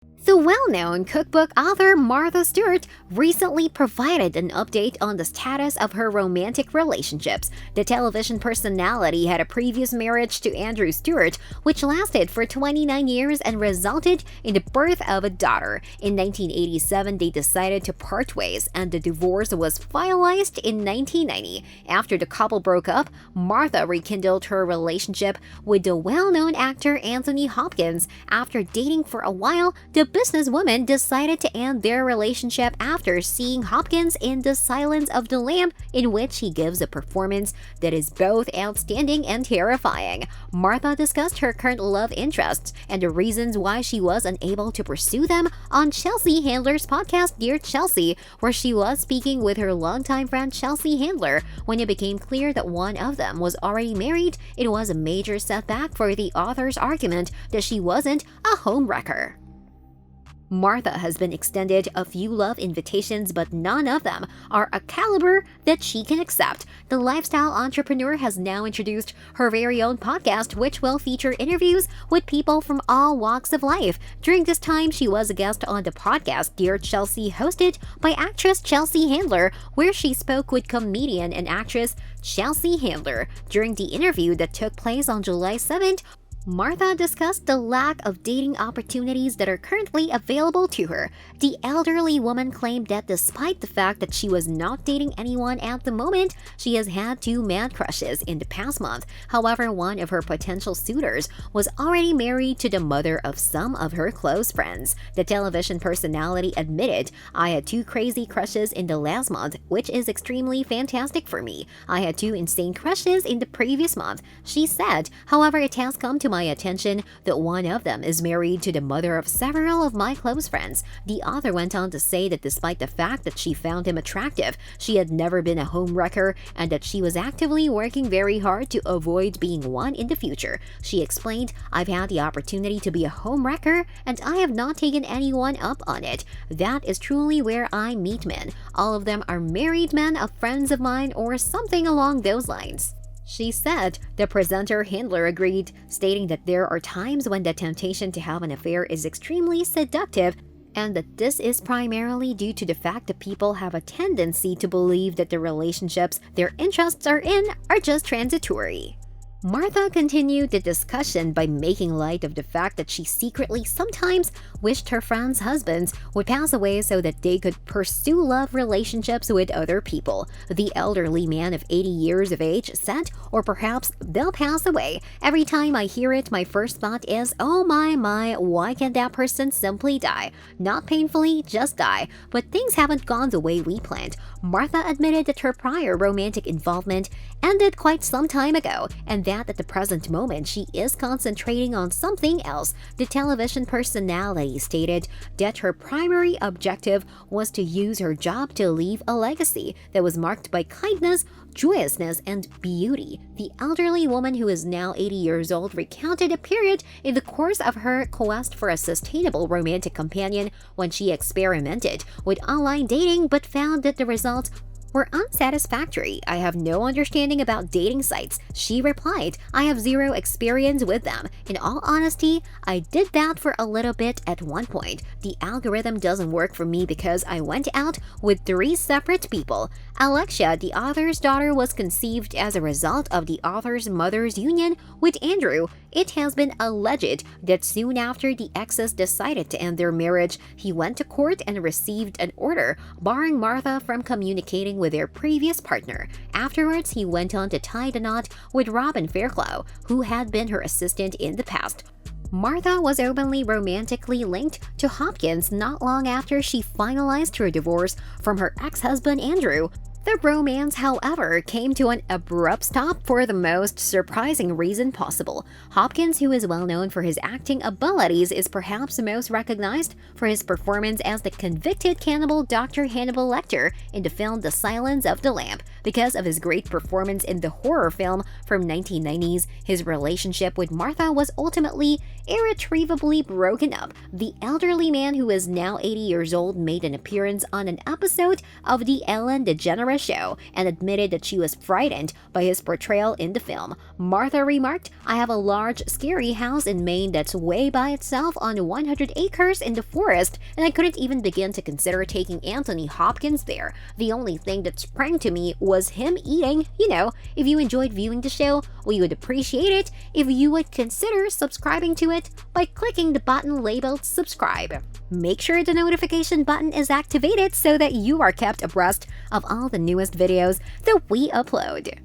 The well-known cookbook author Martha Stewart recently provided an update on the status of her romantic relationships. The television personality had a previous marriage to Andrew Stewart, which lasted for 29 years and resulted in the birth of a daughter. In 1987, they decided to part ways, and the divorce was finalized in 1990. After the couple broke up, Martha rekindled her relationship with the well-known actor Anthony Hopkins. After dating for a while, the businesswoman decided to end their relationship after seeing Hopkins in The Silence of the Lamb, in which he gives a performance that is both outstanding and terrifying. Martha discussed her current love interests and the reasons why she was unable to pursue them on Chelsea Handler's podcast Dear Chelsea, where she was speaking with her longtime friend Chelsea Handler. When it became clear that one of them was already married, it was a major setback for the author's argument that she wasn't a homewrecker. Martha has been extended a few love invitations, but none of them are a caliber that she can accept. The lifestyle entrepreneur has now introduced her very own podcast, which will feature interviews with people from all walks of life. During this time, she was a guest on the podcast Dear Chelsea, hosted by actress Chelsea Handler, where she spoke with comedian and actress Chelsea Handler. During the interview that took place on July 7th, Martha discussed the lack of dating opportunities that are currently available to her. The elderly woman claimed that despite the fact that she was not dating anyone at the moment, she has had two mad crushes in the past month. However, one of her potential suitors was already married to the mother of some of her close friends. The television personality admitted, "I had two crazy crushes in the last month, which is extremely fantastic for me. I had two insane crushes in the previous month," she said. However, it has come to my attention that one of them is married to the mother of several of my close friends. The author went on to say that despite the fact that she found him attractive, she had never been a homewrecker and that she was actively working very hard to avoid being one in the future. She explained, "I've had the opportunity to be a homewrecker and I have not taken anyone up on it. That is truly where I meet men. All of them are married men of friends of mine or something along those lines," she said. The presenter Handler agreed, stating that there are times when the temptation to have an affair is extremely seductive and that this is primarily due to the fact that people have a tendency to believe that the relationships their interests are in are just transitory. Martha continued the discussion by making light of the fact that she secretly sometimes wished her friends' husbands would pass away so that they could pursue love relationships with other people. The elderly man of 80 years of age said, "Or perhaps they'll pass away. Every time I hear it, my first thought is, oh my, why can't that person simply die? Not painfully, just die. But things haven't gone the way we planned." Martha admitted that her prior romantic involvement ended quite some time ago, and that at the present moment she is concentrating on something else. The television personality stated that her primary objective was to use her job to leave a legacy that was marked by kindness, joyousness, and beauty. The elderly woman, who is now 80 years old, recounted a period in the course of her quest for a sustainable romantic companion when she experimented with online dating but found that the results were unsatisfactory. "I have no understanding about dating sites," she replied. "I have zero experience with them. In all honesty, I did that for a little bit at one point. The algorithm doesn't work for me because I went out with 3 separate people." Alexia, the author's daughter, was conceived as a result of the author's mother's union with Andrew. It has been alleged that soon after the exes decided to end their marriage, he went to court and received an order barring Martha from communicating with their previous partner. Afterwards, he went on to tie the knot with Robin Fairclough, who had been her assistant in the past. Martha was openly romantically linked to Hopkins not long after she finalized her divorce from her ex-husband Andrew. The romance, however, came to an abrupt stop for the most surprising reason possible. Hopkins, who is well known for his acting abilities, is perhaps most recognized for his performance as the convicted cannibal Dr. Hannibal Lecter in the film The Silence of the Lamb. Because of his great performance in the horror film from 1990s, his relationship with Martha was ultimately irretrievably broken up. The elderly man, who is now 80 years old, made an appearance on an episode of The Ellen DeGeneres Show and admitted that she was frightened by his portrayal in the film. Martha remarked, "I have a large, scary house in Maine that's way by itself on 100 acres in the forest, and I couldn't even begin to consider taking Anthony Hopkins there. The only thing that sprang to me was him eating. If you enjoyed viewing the show, we would appreciate it if you would consider subscribing to it by clicking the button labeled subscribe. Make sure the notification button is activated so that you are kept abreast of all the newest videos that we upload."